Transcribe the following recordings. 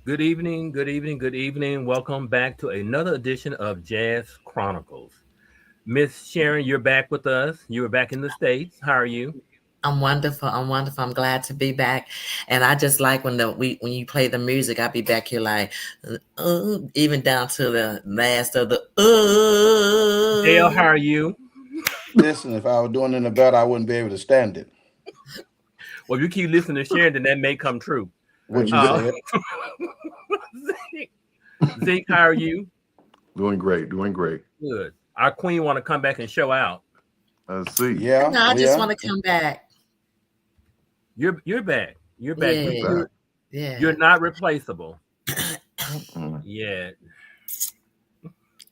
Good evening, good evening, good evening. Welcome back to another edition of Jazz Chronicles. Miss Sharon, you're back with us. You were back in the States. How are you? I'm wonderful. I'm wonderful. I'm glad to be back. And I just like when you play the music, I'll be back here like even down to the last of the Dale, how are you? Listen, if I were doing any better, I wouldn't be able to stand it. Well, if you keep listening to Sharon, then that may come true. What you Uh, said? Zeke, Zeke, how are you? Doing great, doing great. Good. Our queen want to come back and show out. Let's see. Yeah, No, I just yeah. want to come back. You're back. You're back. You're Yeah. back. You're Yeah. not replaceable. Mm, Yeah.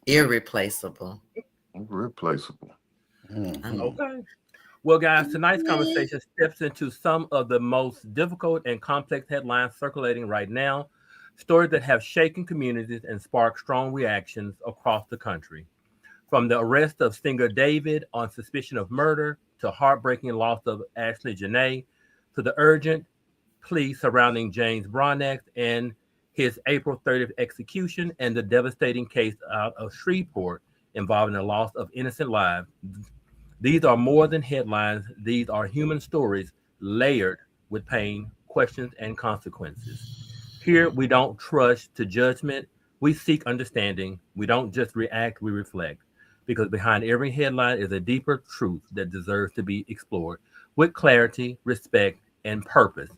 Irreplaceable. Replaceable. Mhm. Okay. Well, guys, tonight's conversation steps into some of the most difficult and complex headlines circulating right now, stories that have shaken communities and sparked strong reactions across the country. From the arrest of singer David on suspicion of murder to heartbreaking loss of Ashley Janae to the urgent plea surrounding James Broadnax and his April 30th execution and the devastating case out of Shreveport involving the loss of innocent lives. These are more than headlines, these are human stories layered with pain, questions, and consequences. Here, we don't trust to judgment, we seek understanding. We don't just react, we reflect. Because behind every headline is a deeper truth that deserves to be explored with clarity, respect, and purpose.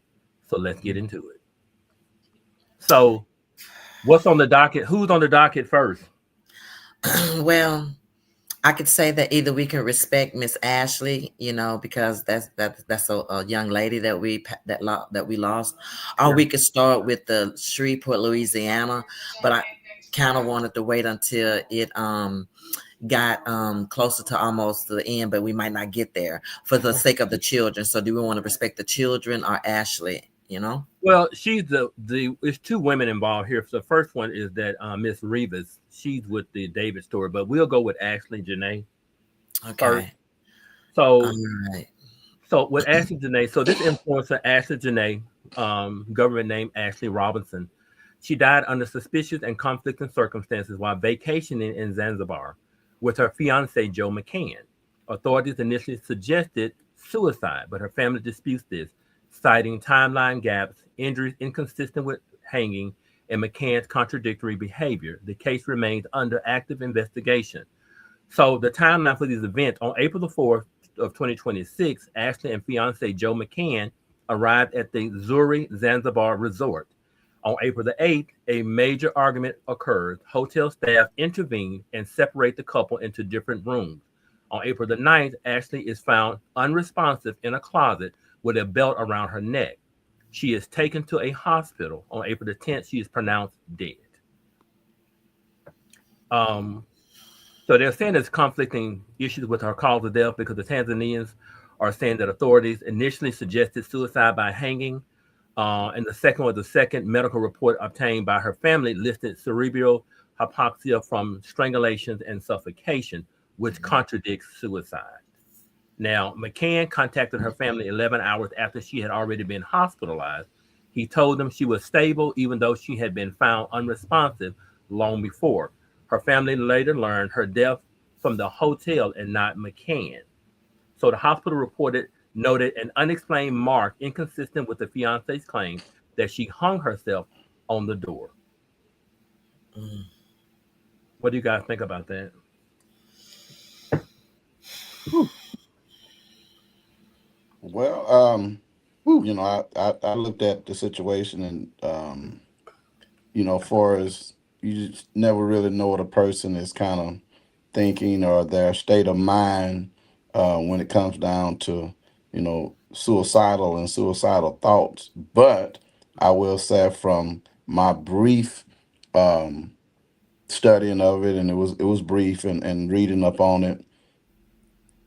So let's get into it. So, what's on the docket? Who's on the docket first? Well, I could say that either we can respect Miss Ashley, because that's a young lady that we lost, or Sure. we could start with the Shreveport, Louisiana. But I kind of wanted to wait until it got closer to almost the end, but we might not get there for the sake of the children. So, do we want to respect the children or Ashley? You know? Well, she's the. It's two women involved here. The first one is that Miss Rivas. She's with the David story, but we'll go with Ashley Janae first. Okay. All So, right. with Ashley Janae, so this influencer Ashley Janae, government name Ashley Robinson, she died under suspicious and conflicting circumstances while vacationing in Zanzibar with her fiance Joe McCann. Authorities initially suggested suicide, but her family disputes this, citing timeline gaps, injuries inconsistent with hanging, and McCann's contradictory behavior. The case remains under active investigation. So the timeline for these events on April the 4th of 2026, Ashley and fiance Joe McCann arrived at the Zuri Zanzibar resort. On April the 8th, a major argument occurred. Hotel staff intervened and separate the couple into different rooms. On April the 9th, Ashley is found unresponsive in a closet with a belt around her neck. She is taken to a hospital. On April the 10th, she is pronounced dead. Um, so they're saying there's conflicting issues with her cause of death because the Tanzanians are saying that authorities initially suggested suicide by hanging. And the second was the second medical report obtained by her family listed cerebral hypoxia from strangulation and suffocation, which contradicts suicide. Now, McCann contacted her family 11 hours after she had already been hospitalized. He told them she was stable, even though she had been found unresponsive long before. Her family later learned her death from the hotel and not McCann. So the hospital reported noted an unexplained mark inconsistent with the fiance's claim that she hung herself on the door. Mm. What do you guys think about that? Whew. Well, Whew. I looked at the situation and far as you just never really know what a person is kind of thinking or their state of mind when it comes down to suicidal and suicidal thoughts. But I will say from my brief um, studying of it, and it was brief and reading up on it,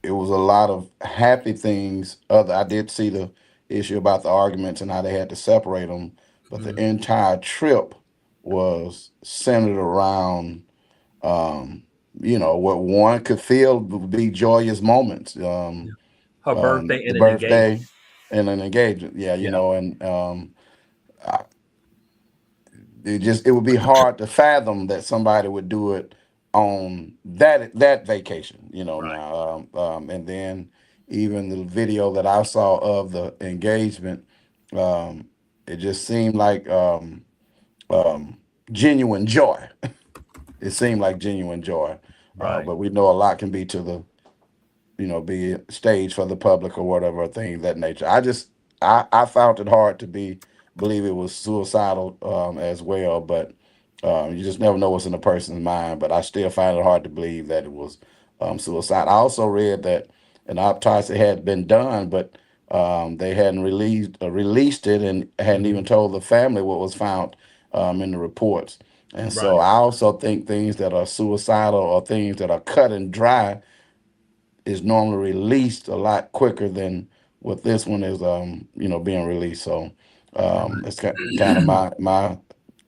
it was a lot of happy things. Other I did see the issue about the arguments and how they had to separate them, but the Mm, entire trip was centered around what one could feel would be joyous moments. yeah. Her birthday The and an engagement. birthday and an engagement. Yeah, Yeah. and I, it would be hard to fathom that somebody would do it on that vacation, Right. now. And then even the video that I saw of the engagement, it just seemed like um, genuine joy. It seemed like genuine joy. Right. But we know a lot can be to the be staged for the public or whatever, things of that nature. I found it hard to believe it was suicidal as well, but you just never know what's in a person's mind. But I still find it hard to believe that it was suicide. I also read that an autopsy had been done, but they hadn't released it and hadn't even told the family what was found in the reports. And so Right. I also think things that are suicidal or things that are cut and dry is normally released a lot quicker than what this one is being released. So it's kind of my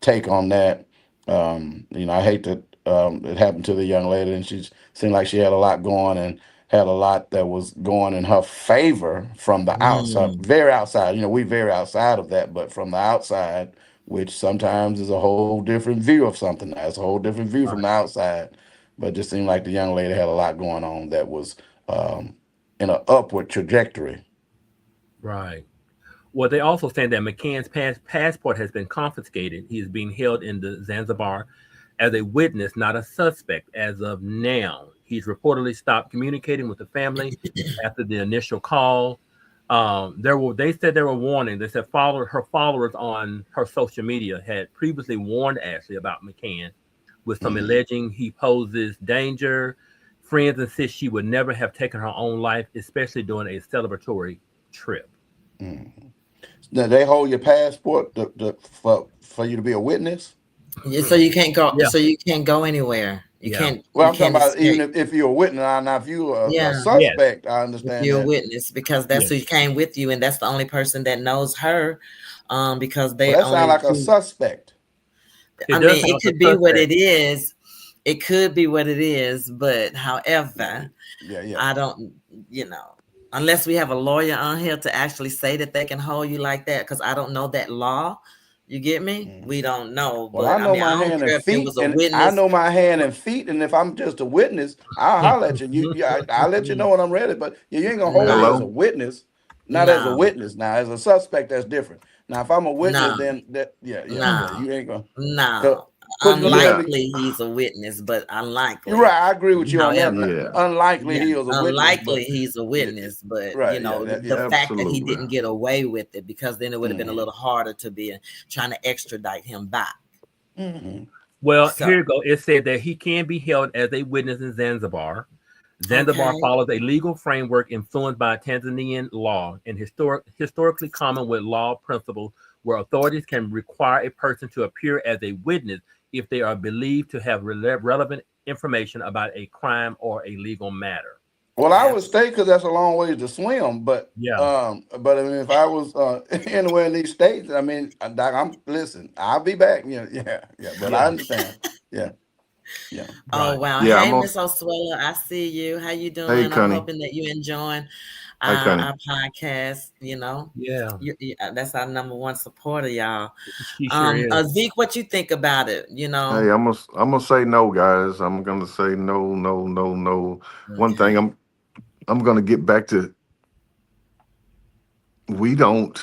take on that. I hate that it happened to the young lady, and she seemed like she had a lot going and had a lot that was going in her favor from the outside, very outside. We very outside of that, but from the outside, which sometimes is a whole different view of something. That's a whole different view from the outside. But it just seemed like the young lady had a lot going on that was um, in an upward trajectory. Right. Well, they also saying that McCann's passport has been confiscated. He is being held in the Zanzibar as a witness, not a suspect, as of now. He's reportedly stopped communicating with the family after the initial call. They said there were warnings. They said her followers on her social media had previously warned Ashley about McCann, with some alleging he poses danger. Friends insist she would never have taken her own life, especially during a celebratory trip. Mhm. Now they hold your passport for you to be a witness. Yeah, so you can't go. Yeah. So you can't go anywhere. You Yeah. can't. Well, You I'm talking can't about even escape. if you're a witness. Now, if you're a Yeah, Yes. suspect, I if understand you're a that. witness, because that's Yes. who came with you, and that's the only person that knows her. Because Well, they that sounds only like a two. suspect. It I does mean, sound it like could a be what suspect. it is. It could be what it is, but however, Yeah. I don't. Unless we have a lawyer on here to actually say that they can hold you like that, because I don't know that law. You get me? Mhm. We don't know, Well, I but I know mean, I my don't hand and care if it feet, was a and I witness. know my hand and feet, and if I'm just a witness, I'll let I'll let you know when I'm ready. But you ain't gonna hold me as a No, Hello? witness, not as a no, witness. Now, as a suspect, that's different. Now, if I'm a witness, no, then yeah, no, you ain't gonna. So no. put Yeah, them. Unlikely he's a witness, but You're unlikely. right. I agree with you on that. However, yeah, Unlikely yeah, he was a witness, unlikely but he's a yeah, witness, but right, the yeah. fact that he absolutely. didn't get away with it, because then it would have been a Hmm. little harder to be trying to extradite him back. Hmm. Well, So, here you go. It said that he can be held as a witness in Zanzibar. Zanzibar okay. follows a legal framework influenced by Tanzanian law and historically common with law principles where authorities can require a person to appear as a witness if they are believed to have relevant information about a crime or a legal matter. Well, I would Abs- stay because that's a long ways to swim. Yeah. But I mean, if I was anywhere in these states, I mean, Doc, listen. I'll be back. Yeah. But I Yeah. understand. Yeah, yeah. Oh Right. wow. Yeah, Hey, I'm on. Miss Oswella, I see you. How you Hey, doing? I'm Connie. hoping that you enjoying Hi, Connie. our podcast. Yeah. That's our number one supporter, y'all. She sure is. Zeke, what you think about it? Hey, I'm gonna say no, guys. I'm gonna say no, no, no, no. One thing Okay. I'm gonna get back to. We don't.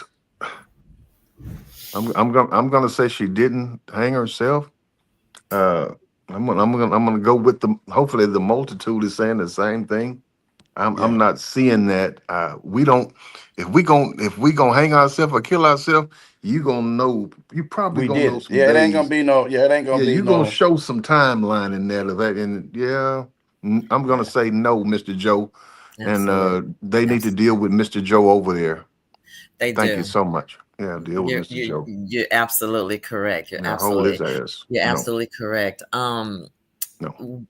I'm gonna say she didn't hang herself. Uh, I'm gonna go with the. Hopefully, the multitude is saying the same thing. I'm Yeah. not seeing that. We don't. If we gonna hang ourselves or kill ourselves, you gonna know. You probably We gonna did know it. some Yeah, it ain't gonna days. be no. Yeah, it ain't Yeah, gonna be you're gonna no. show some timeline in there of that. And yeah, I'm gonna Yeah, say no, Mr. Joe, and Absolutely. they need to Absolutely. deal with Mr. Joe over there. They Thank you do. so much. Yeah, deal with You're Mr. you Joe. you're absolutely correct. Yeah, hold his ass. You're No, absolutely correct. no.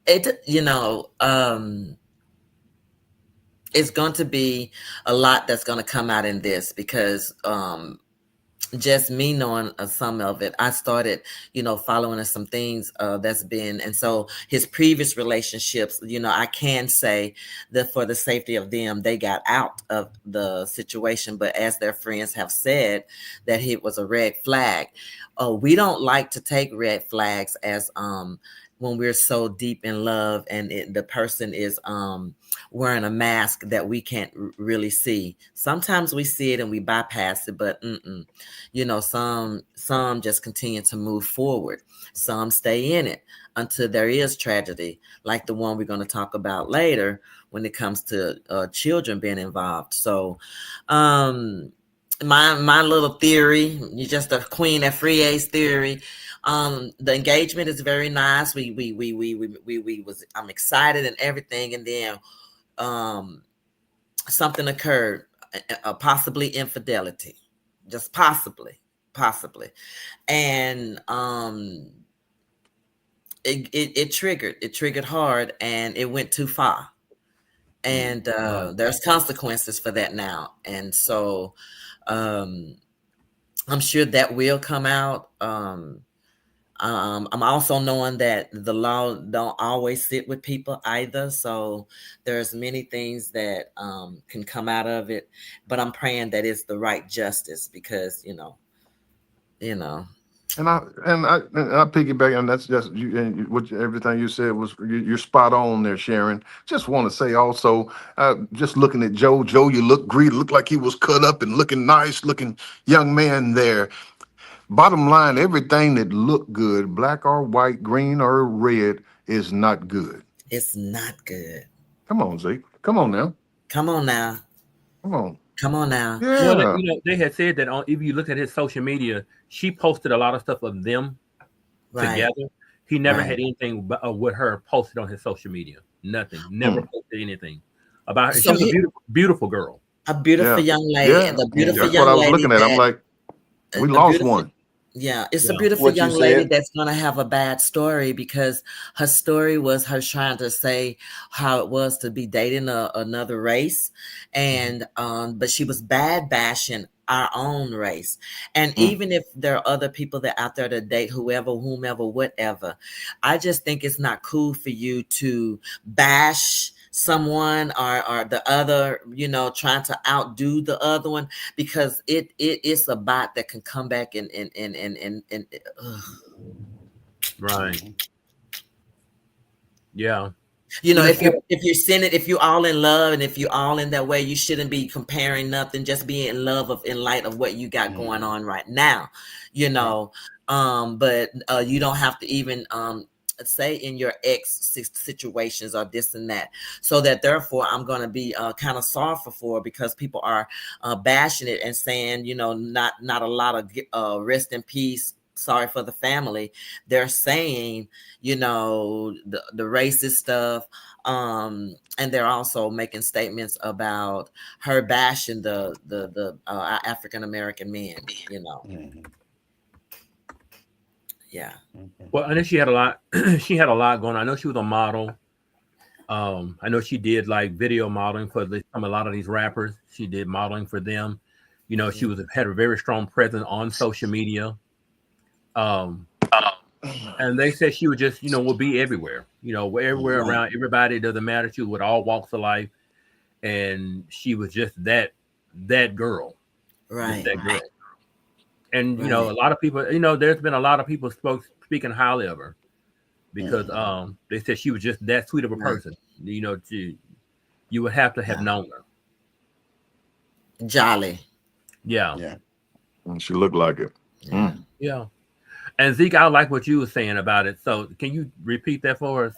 It it's going to be a lot that's going to come out in this, because just me knowing some of it, I started, following some things that's been, and so his previous relationships, I can say that for the safety of them, they got out of the situation. But as their friends have said, that it was a red flag. We don't like to take red flags as when we're so deep in love and the person is wearing a mask that we can't really see. Sometimes we see it and we bypass it, but some just continue to move forward. Some stay in it until there is tragedy, like the one we're going to talk about later when it comes to children being involved. So my little theory, you're just a queen at free A's theory. The engagement is very nice. I'm excited and everything, and then something occurred, possibly infidelity, just possibly, and it triggered hard, and it went too far, and there's consequences for that now, and so I'm sure that will come out. I'm also knowing that the law don't always sit with people either. So there's many things that can come out of it, but I'm praying that it's the right justice because, And I piggyback, and that's just you, and what everything you said was you're spot on there, Sharon. Just want to say also, just looking at Joe, you look like he was cut up and looking nice, looking young man there. Bottom line, everything that looked good, black or white, green or red, is not good. It's not good. Come on, Zeke. Come on now. Come on now. Come on. Come on now. Yeah. Well, they had said that if you look at his social media, she posted a lot of stuff of them together. He never had anything with her posted on his social media. Nothing. Never posted anything about her. So she was a beautiful girl. A beautiful young lady. Yeah. And the beautiful That's young what I was lady looking at. I'm like, we lost one. Yeah, it's a beautiful young lady that's going to have a bad story because her story was her trying to say how it was to be dating another race. And but she was bad bashing our own race. And even if there are other people that out there to date whomever, whatever, I just think it's not cool for you to bash someone or the other, trying to outdo the other one, because it's a bot that can come back and right. Yeah. If you're sinning, if you're all in love and if you're all in that way, you shouldn't be comparing nothing. Just be in love in light of what you got going on right now, but you don't have to even say in your ex situations or this and that, so that therefore I'm going to be kind of sorrowful for, because people are bashing it and saying, not a lot of rest in peace, sorry for the family. They're saying, the racist stuff, and they're also making statements about her bashing the African American men, Yeah. Well, I know she had a lot. She had a lot going on. I know she was a model. I know she did like video modeling for a lot of these rappers. She did modeling for them. She had a very strong presence on social media. And they said she would just, would be everywhere. Everywhere around everybody. It doesn't matter. She was with all walks of life, and she was just that girl. Right. That girl. And a lot of people, there's been a lot of people speaking highly of her because they said she was just that sweet of a person. You would have to have known her. Jolly. Yeah. And she looked like it. Yeah. And Zeke, I like what you were saying about it. So can you repeat that for us?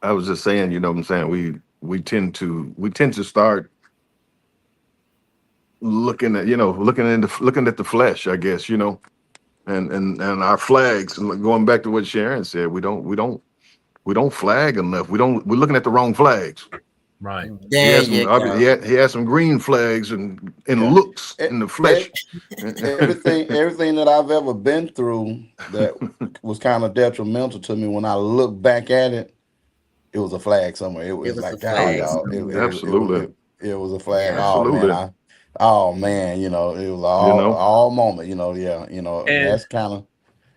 I was just saying, what I'm saying, we tend to start looking at the flesh, I guess, and our flags, and going back to what Sharon said, we don't flag enough. We're looking at the wrong flags. Right. He has some green flags and looks in the flesh. Everything that I've ever been through that was kind of detrimental to me, when I look back at it, it was a flag somewhere. It was like, God, y'all. Absolutely. It was a flag. Absolutely. Oh man, Oh man, it was You know, all moment, and And that's kind of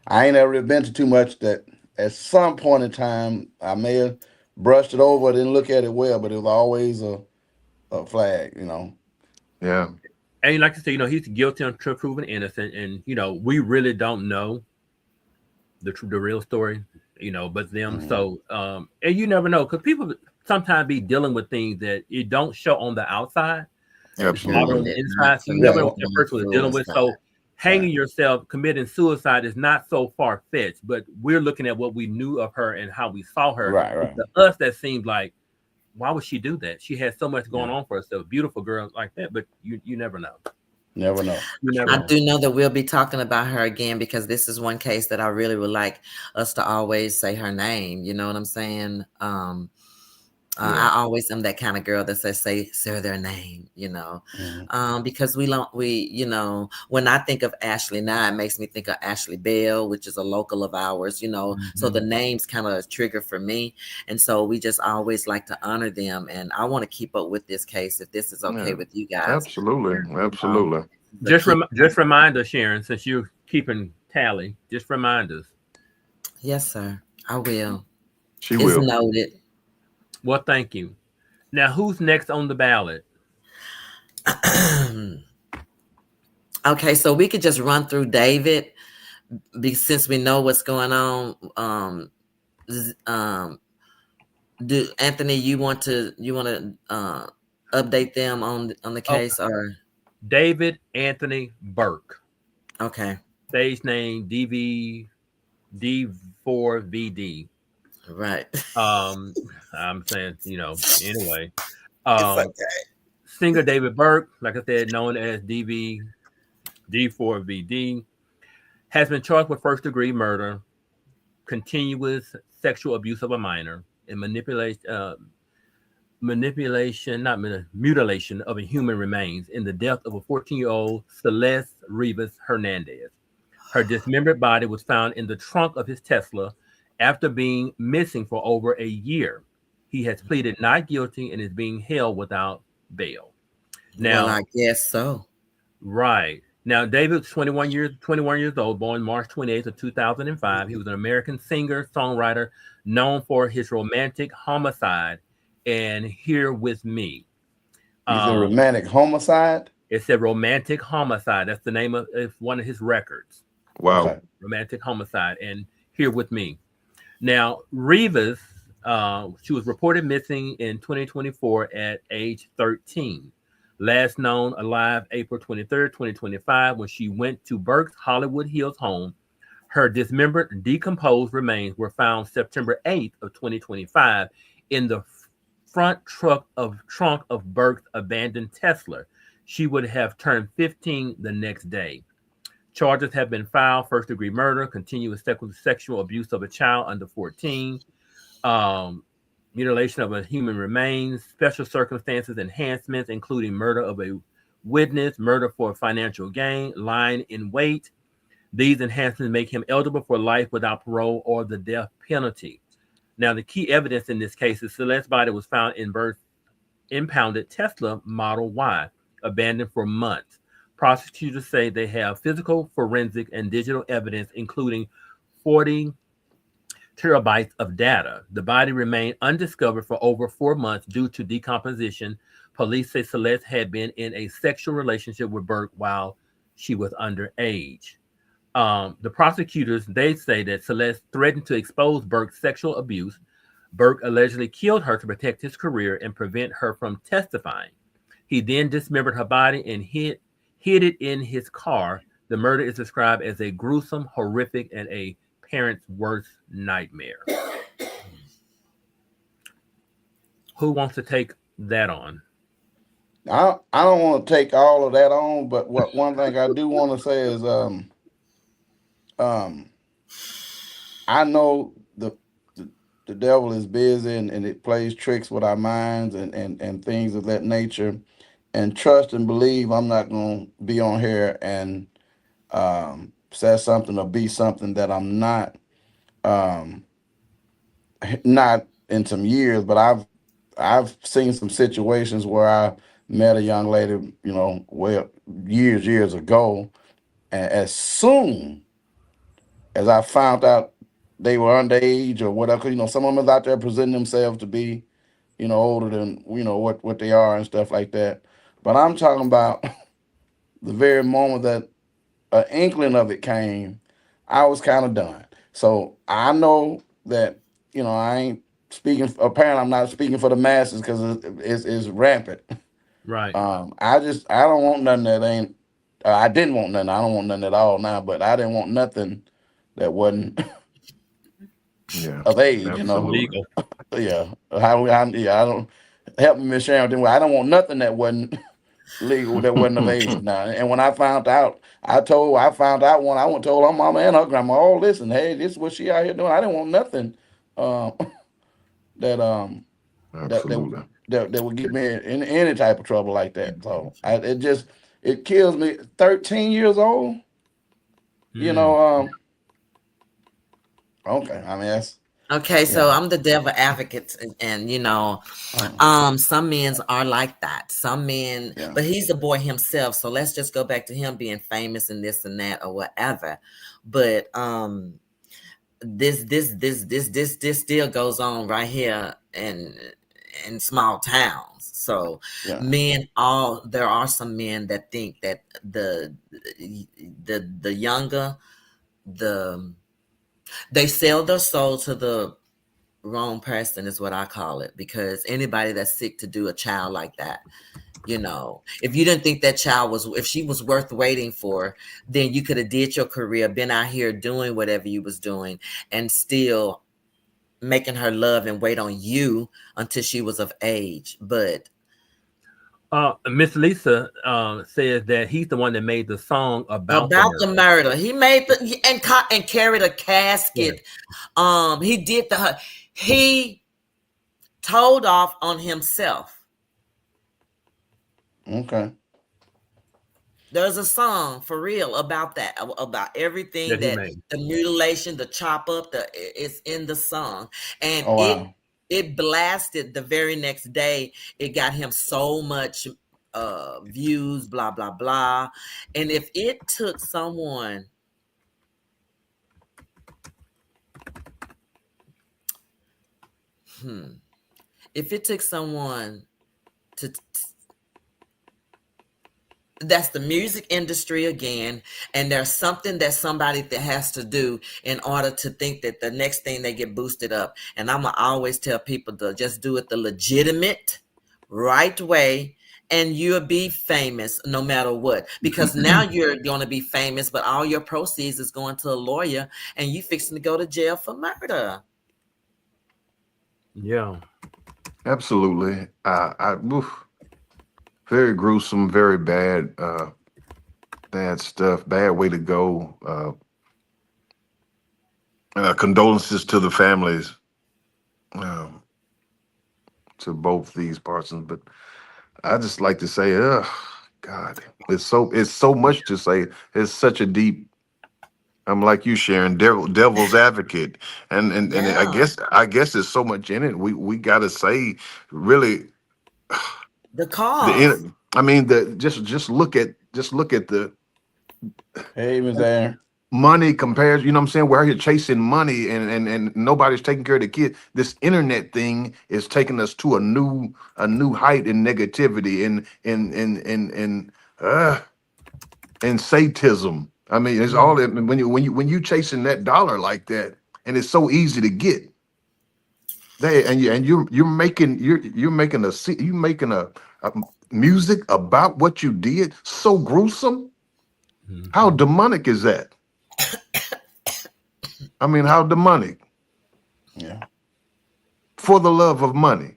I ain't ever really been to too much that at some point in time I may have brushed it over, didn't look at it well, but it was always a flag. yeah, and like I said, he's guilty until proven innocent, and we really don't know the real story, but them. Mhm. So, and you never know because people sometimes be dealing with things that you don't show on the outside, but you bother on absolutely. the inside. So you never Yeah, know what that person was dealing with. So right. hanging yourself, committing suicide is not so far fetched, but we're looking at what we knew of her and how we saw her. Right, right. To us, that seems like, why would she do that? She has so much going Yeah. on for herself, beautiful girl like that, but you never know. Never know. You never I know. do know that we'll be talking about her again because this is one case that I really would like us to always say her name. You know what I'm saying? Yeah. I always am that kind of girl that says say their name, Mhm. because when I think of Ashley now, it makes me think of Ashley Bell, which is a local of ours, so the names kind of trigger for me. And so we just always like to honor them. And I want to keep up with this case if this is okay Yeah, with you guys. absolutely, Um, absolutely. but keep, Just remind us, Sharon, since you're keeping tally. Just remind us. yes, sir, I will. She It's will. noted. Well, thank you. Now, who's next on the ballot? Okay, so we could just run through David since we know what's going on. Do Anthony, you want to update them on the Oh, case, or David Anthony Burke, okay, stage name D4VD. right? I'm saying, anyway. It's Um, okay. Singer David Burke, like I said, known as D4VD, has been charged with first degree murder, continuous sexual abuse of a minor, and mutilation of a human remains in the death of a 14-year-old Celeste Rivas Hernandez. Her dismembered body was found in the trunk of his Tesla after being missing for over a year. He has pleaded not guilty and is being held without bail. Well, Now, I guess so. right. Now, David's 21 years old, born March 28th of 2005. He was an American singer, songwriter, known for his romantic homicide and Here With Me. He's a Um, romantic homicide. it's a romantic homicide. That's the name of one of his records. Wow. Okay. Romantic homicide and Here With Me. Now, Rivas, she was reported missing in 2024 at age 13. Last known alive April 23rd, 2025, when she went to Burke's Hollywood Hills home. Her dismembered, decomposed remains were found September 8th of 2025 in the front trunk of Burke's abandoned Tesla. She would have turned 15 the next day. Charges have been filed: first degree murder, continuous sexual abuse of a child under 14, um, mutilation of a human remains, special circumstances enhancements, including murder of a witness, murder for financial gain, lying in wait. These enhancements make him eligible for life without parole or the death penalty. Now, the key evidence in this case is Celeste's body was found in Burke's impounded Tesla Model Y, abandoned for months. Prosecutors say they have physical, forensic, and digital evidence, including 40 terabytes of data. The body remained undiscovered for over 4 months due to decomposition. Police say Celeste had been in a sexual relationship with Burke while she was underage. The prosecutors, they say that Celeste threatened to expose Burke's sexual abuse. Burke allegedly killed her to protect his career and prevent her from testifying. He then dismembered her body and hid it in his car. The murder is described as a gruesome, horrific, and a parent's worst nightmare. Who wants to take that on? I don't want to take all of that on, but what one thing I do want to say is um I know the devil is busy and it plays tricks with our minds and things of that nature. And trust and believe I'm not gonna be on here and say something or be something that I'm not. Um, not in some years, but I've seen some situations where I met a young lady, well, years ago, and as soon as I found out they were underage or whatever, some of them is out there presenting themselves to be, older than what they are and stuff like that. But I'm talking about the very moment that an inkling of it came, I was kind of done. So I know that I ain't speaking. Apparently, I'm not speaking for the masses because it's rampant. Right. I don't want nothing that ain't. I didn't want nothing. I don't want nothing at all now. But I didn't want nothing that wasn't Yeah, of age. absolutely. Legal. Yeah. Yeah. I don't help me, Miss Sharon. I don't want nothing that wasn't legal that wasn't of age now. And when I found out, I found out when I went told her mama and her grandma, oh listen, hey, this is what she out here doing. I didn't want nothing um that that that Absolutely. that would get me in any type of trouble like that. So it kills me. 13 years old, you Mm. know, okay. I mean that's Okay, so yeah. I'm the devil advocate, and some men are like that. Some men, Yeah. but he's a boy himself, so let's just go back to him being famous and this and that or whatever. But this still goes on right here in small towns. So Yeah. there are some men that think that the younger they sell their soul to the wrong person is what I call it, because anybody that's sick to do a child like that, if you didn't think that child if she was worth waiting for, then you could have did your career, been out here doing whatever you was doing, and still making her love and wait on you until she was of age. But Miss Lisa says that he's the one that made the song about the about the murder. murder, he made and carried a Yeah. casket. He did he told off on himself. Okay. There's a song for real about that, about everything That he that made. the mutilation, the chop up, it's in the song, and Oh wow. it blasted the very next day. It got him so much views, blah blah blah. And if it took someone, if it took someone to that's the music industry again, and there's something that somebody that has to do in order to think that the next thing they get boosted up. And I'm gonna always tell people to just do it the legitimate right way, and you'll be famous no matter what, because now you're going to be famous, but all your proceeds is going to a lawyer, and you fixing to go to jail for murder. Yeah. Absolutely. Oof. Very gruesome, very bad stuff, bad way to go. Condolences to the families, um, to both these persons. But I just like to say, God, it's so much to say. It's such a deep. I'm like you, Sharon, devil's advocate, and Yeah, I guess there's so much in it. We got to say, really, the the cause. end. I mean, the just look at the Hey, Miss Aaron. money compares, you know what I'm saying? We're out here chasing money, and nobody's taking care of the kid. This internet thing is taking us to a new height in negativity and sadism. I mean, it's all that when you chasing that dollar like that, and it's so easy to get. You're making a music about what you did, so gruesome. How Mhm. demonic is that? I mean, how demonic? Yeah. For the love of money.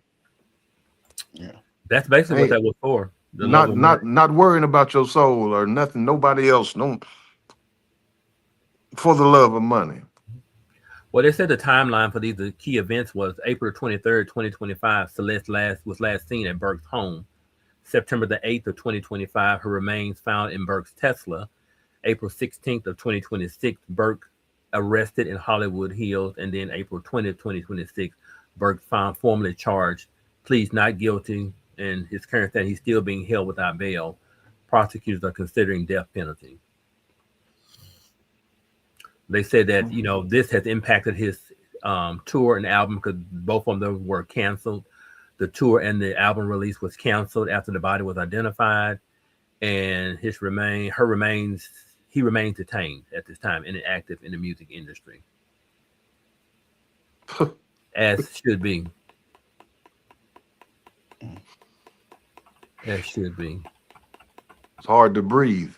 Yeah. That's basically what Hey, that was for. The love not of money. not not worrying about your soul or nothing, nobody else. No, for the love of money. Well, they said the timeline for these key events was April 23rd, 2025. Celeste was last seen at Burke's home. September the 8th of 2025, her remains found in Burke's Tesla. April 16th of 2026, Burke arrested in Hollywood Hills. And then April 20th, 2026, Burke found formally charged, pleads not guilty and his current state, he's still being held without bail. Prosecutors are considering death penalty. They said that this has impacted his tour and album because both of them were canceled. The tour and the album release was canceled after the body was identified, and he remains detained at this time and active in the music industry, as should be. As should be. It's hard to breathe.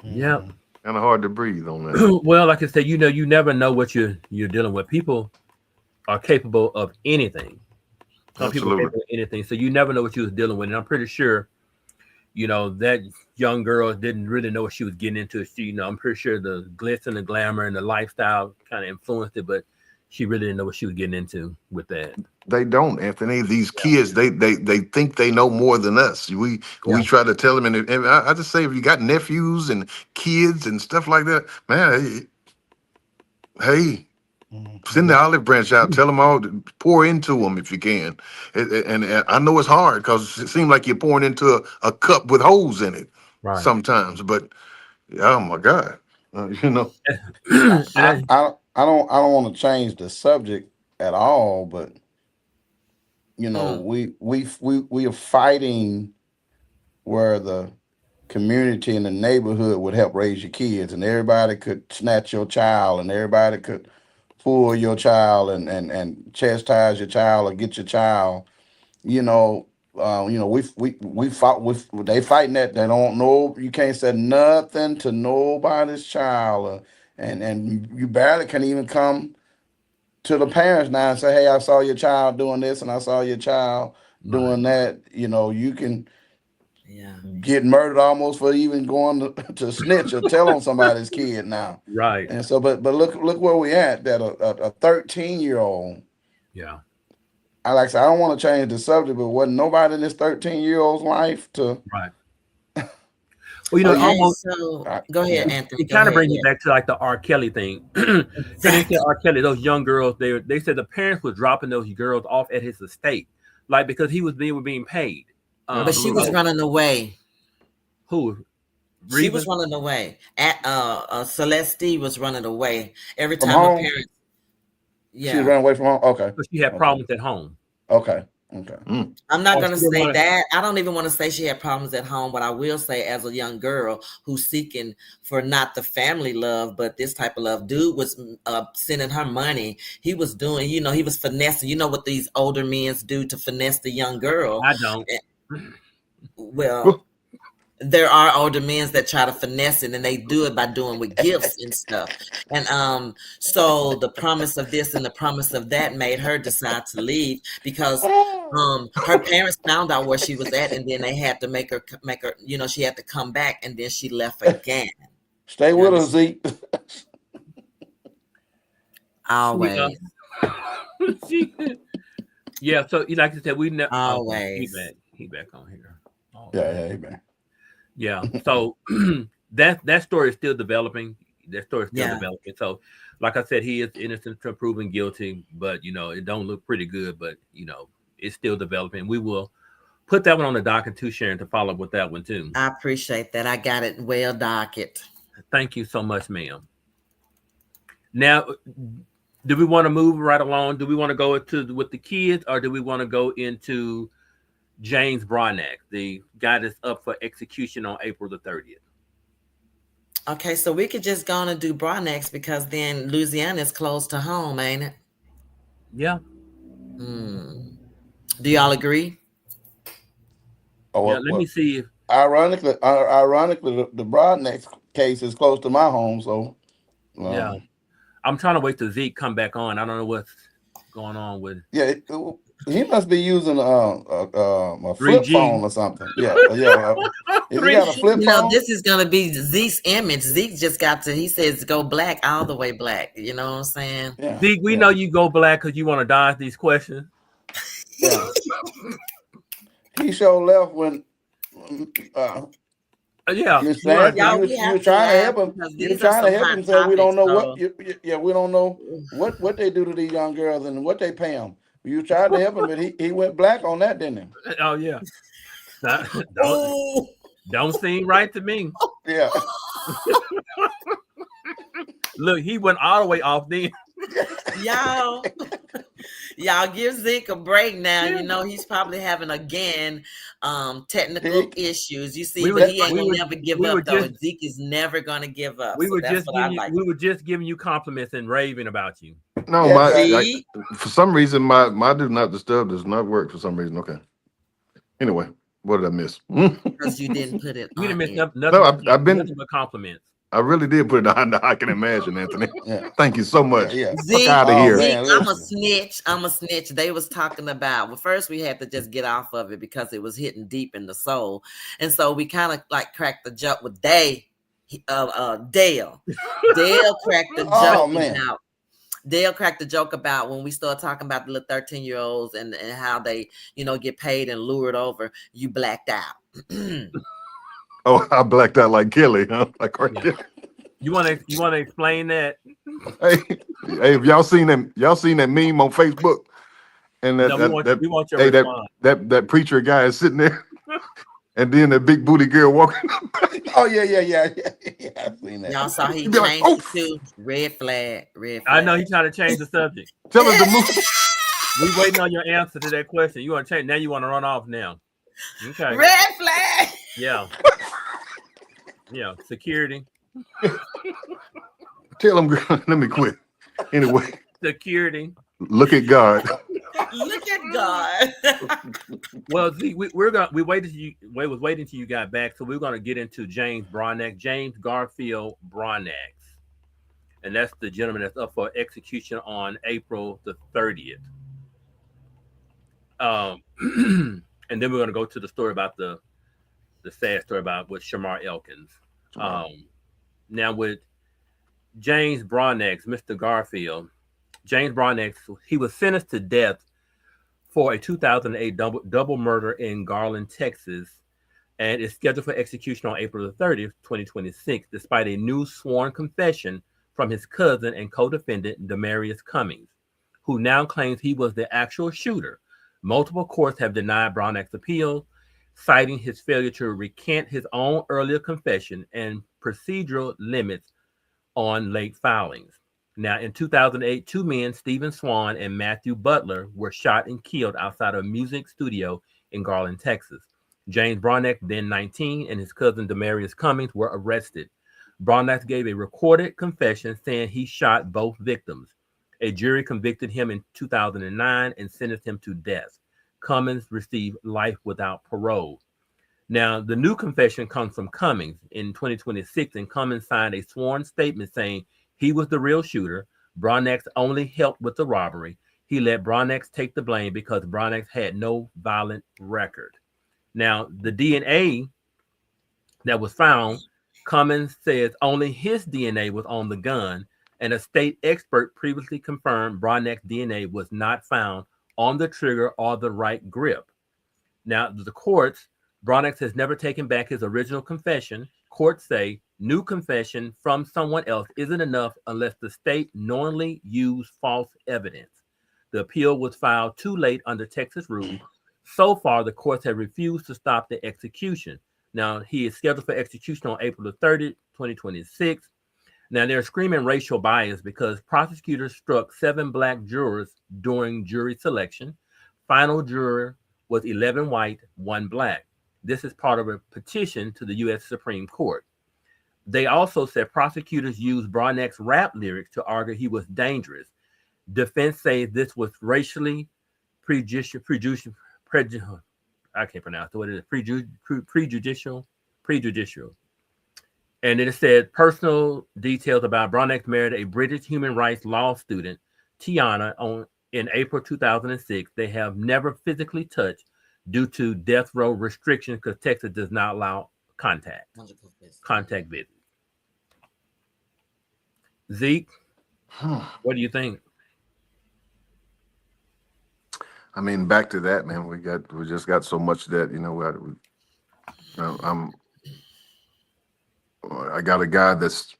Yeah. Kind of hard to breathe on that. Well, like I said, you never know what you're dealing with. People are capable of anything. Some people are capable of anything. So you never know what you was dealing with. And I'm pretty sure, that young girl didn't really know what she was getting into. I'm pretty sure the glitz and the glamour and the lifestyle kind of influenced it, but she really didn't know what she was getting into with that. They don't, Anthony. These kids, they think they know more than us. We try to tell them, and I just say, if you got nephews and kids and stuff like that, man, hey, send the olive branch out. Tell them all, pour into them if you can. And I know it's hard because it seems like you're pouring into a cup with holes in it sometimes. But oh my God, I don't want to change the subject at all, but we are fighting where the community and the neighborhood would help raise your kids, and everybody could snatch your child, and everybody could pull your child and chastise your child or get your child. We fought with they fighting that they don't know. You can't say nothing to nobody's child, and you barely can even come to the parents now and say, hey, I saw your child doing this and I saw your child doing that. You can get murdered almost for even going to snitch or tell on somebody's kid now. Right. And so, but look where we at, that a 13-year-old. Yeah. I don't want to change the subject, but wasn't nobody in this 13-year-old's life to. Right. Well, almost. So, go ahead, Anthony. It kind of brings you back to like the R. Kelly thing. Exactly. R. Kelly, those young girls, they said the parents were dropping those girls off at his estate, like because they were being paid. But she was running away. Who? She was running away. Celeste was running away every time her parents. Yeah, she ran away from home. Okay, but she had problems at home. Okay. I'm not going to say that. I don't even want to say she had problems at home, but I will say, as a young girl who's seeking for not the family love, but this type of love, dude was sending her money. He was doing, he was finessing. You know what these older men do to finesse the young girl? I don't. Well, there are older men that try to finesse it, and they do it by doing with gifts and stuff. And so the promise of this and the promise of that made her decide to leave because her parents found out where she was at, and then they had to make her, she had to come back, and then she left again. Stay with us, Zeke. Always. Yeah, so like I said, we never always. He back on here. Yeah, he back. Yeah, so that story is still developing. That story is still developing. So, like I said, he is innocent until proven guilty, but it don't look pretty good. But it's still developing. We will put that one on the docket too, Sharon, to follow up with that one too. I appreciate that. I got it well docket. Thank you so much, ma'am. Now, do we want to move right along? Do we want to go with the kids, or do we want to go into James Broadnax, the guy that's up for execution on April the 30th? Okay, so we could just go on and do Broadnax because then Louisiana is close to home, ain't it? Yeah. Do y'all agree? Let me see. Ironically, the Broadnax case is close to my home, so yeah. I'm trying to wait till Zeke come back on. I don't know what's going on with. Yeah, he must be using a flip phone or something. Yeah. If you got a flip phone, this is gonna be Zeke's image. Zeke just got to. He says go black, all the way black. You know what I'm saying? Yeah. Zeke, we know you go black because you want to dodge these questions. Yeah. He sure left when. Yeah, you're trying to help him. You're trying to help him, so we don't know we don't know what they do to these young girls and what they pay them. You tried to help him, but he went black on that, didn't he? Oh yeah. don't, Oh, don't seem right to me. Yeah. Look, he went all the way off then. y'all give Zeke a break now. You know he's probably having again technical issues. You see, but he ain't gonna never give up though. Zeke is never gonna give up. We were just giving you compliments and raving about you. No, for some reason my do not disturb does not work for some reason. Okay. Anyway, what did I miss? Because you didn't put it. You didn't miss nothing. No, I've been nothing but compliments. I really did put it on. I can imagine, Anthony. Yeah. Thank you so much. Yeah. Zeke, out of here. Man, I'm a snitch. They was talking about, well, first we had to just get off of it because it was hitting deep in the soul. And so we kind of like cracked the joke with Dale. Dale cracked the joke about. Dale cracked the joke about when we started talking about the little 13-year-olds and how they, get paid and lured over. You blacked out. Oh, I blacked out like Kelly, huh? Like right there. You want to explain that? Hey, if y'all seen that meme on Facebook, and we want your response. that preacher guy is sitting there, and then the big booty girl walking. Oh yeah. I've seen that. Y'all saw he changed it to red flag. I know he tried to change the subject. Tell us the movie. We waiting on your answer to that question. You want to change now? You want to run off now? Okay. Red flag. Yeah. Yeah. Security. Tell him, let me quit. Anyway. Security. Look at God. Look at God. Well, see, we waited till you got back, so we're gonna get into James Broadnax, James Garfield Broadnax, and that's the gentleman that's up for execution on April the 30th. And then we're gonna go to the story about the sad story about with Shamar Elkins. Now with James Broadnax, Mr. Garfield, James Broadnax, he was sentenced to death for a 2008 double murder in Garland, Texas, and is scheduled for execution on April the 30th, 2026, despite a new sworn confession from his cousin and co-defendant, Demarius Cummings, who now claims he was the actual shooter. Multiple courts have denied Broadnax's appeal, citing his failure to recant his own earlier confession and procedural limits on late filings. Now, in 2008, two men, Stephen Swan and Matthew Butler, were shot and killed outside a music studio in Garland, Texas. James Broadnax, then 19, and his cousin Demarius Cummings were arrested. Broadnax gave a recorded confession saying he shot both victims. A jury convicted him in 2009 and sentenced him to death. Cummings received life without parole. Now, the new confession comes from Cummings in 2026, and Cummings signed a sworn statement saying he was the real shooter. Broadnax only helped with the robbery. He let Broadnax take the blame because Broadnax had no violent record. Now, the DNA that was found, Cummings says only his DNA was on the gun, and a state expert previously confirmed Broadnax's DNA was not found on the trigger or the right grip. Now, the courts, Broadnax has never taken back his original confession. Courts say new confession from someone else isn't enough unless the state knowingly used false evidence. The appeal was filed too late under Texas rule. So far, the courts have refused to stop the execution. Now, he is scheduled for execution on April the 30th, 2026. Now, they're screaming racial bias because prosecutors struck 7 black jurors during jury selection. Final juror was 11 white, 1 black. This is part of a petition to the U.S. Supreme Court. They also said prosecutors used Broadnax's rap lyrics to argue he was dangerous. Defense says this was racially prejudicial. I can't pronounce it. What is it? Prejudicial. And it said personal details about Broadnax married a British human rights law student, Tiana, in April 2006. They have never physically touched due to death row restrictions because Texas does not allow contact visits. Zeke, what do you think? I mean, back to that, man. We just got so much that I got a guy that's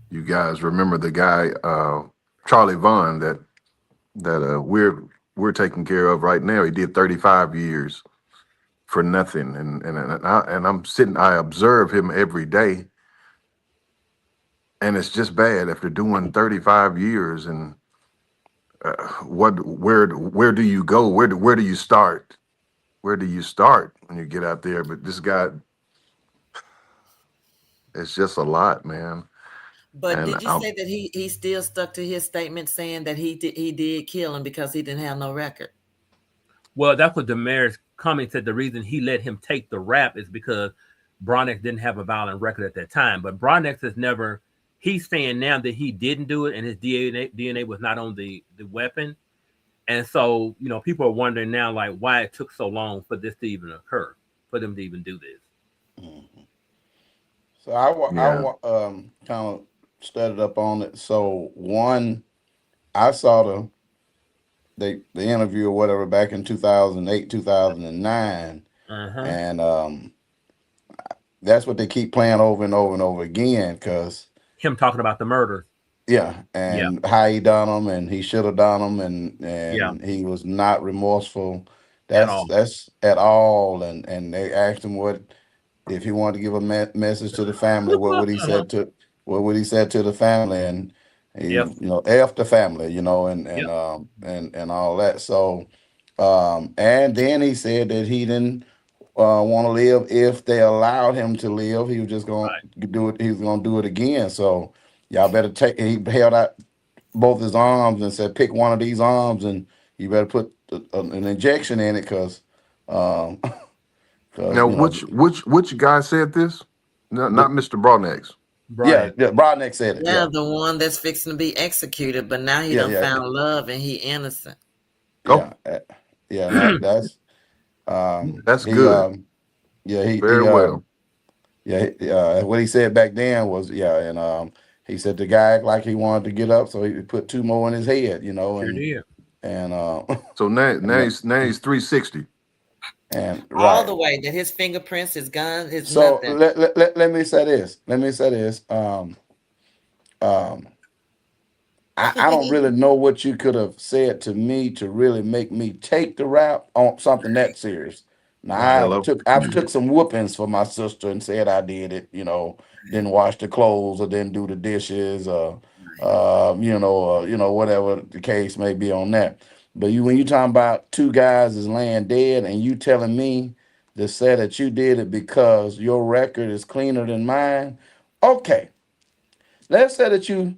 you guys remember the guy Charlie Vaughn that we're taking care of right now. He did 35 years for nothing, and I'm sitting. I observe him every day, and it's just bad after doing 35 years. And where do you go? Where do you start? Where do you start when you get out there? But this guy, it's just a lot, man. But And did you say that he still stuck to his statement saying that he did kill him because he didn't have no record? Well, that's what the mayor's comment said. The reason he let him take the rap is because Broadnax didn't have a violent record at that time. But Broadnax has never. He's saying now that he didn't do it, and his DNA was not on the weapon. And so, people are wondering now, like, why it took so long for this to even occur, for them to even do this. Mm-hmm. So I kind of studied up on it. So one, I saw the interview or whatever back in 2008, 2009, and that's what they keep playing over and over and over again, because him talking about the murder. Yeah, and how he done them, and he should have done them, and he was not remorseful. That's at all. And they asked him what if he wanted to give a message to the family. What would he said to the family? And he, F the family, and all that. So, and then he said that he didn't want to live if they allowed him to live. He was just going to do it. He was going to do it again. So y'all better take. He held out both his arms and said, "Pick one of these arms, and you better put an injection in it, because." Now, which guy said this? No, not Mr. Broadnax. Yeah, Broadnax said it. Yeah, the one that's fixing to be executed, but now he done found love and he innocent. That's good. Very well. What he said back then was and he said the guy acted like he wanted to get up, so he put two more in his head, and so now he's 360. And all the way that his fingerprints, his gun, his so nothing. Let me say this. I don't really know what you could have said to me to really make me take the rap on something that serious. Now I've took some whoopings for my sister and said I did it, didn't wash the clothes or didn't do the dishes or whatever the case may be on that. But when you talking about two guys is laying dead and you telling me to say that you did it because your record is cleaner than mine, okay. Let's say that you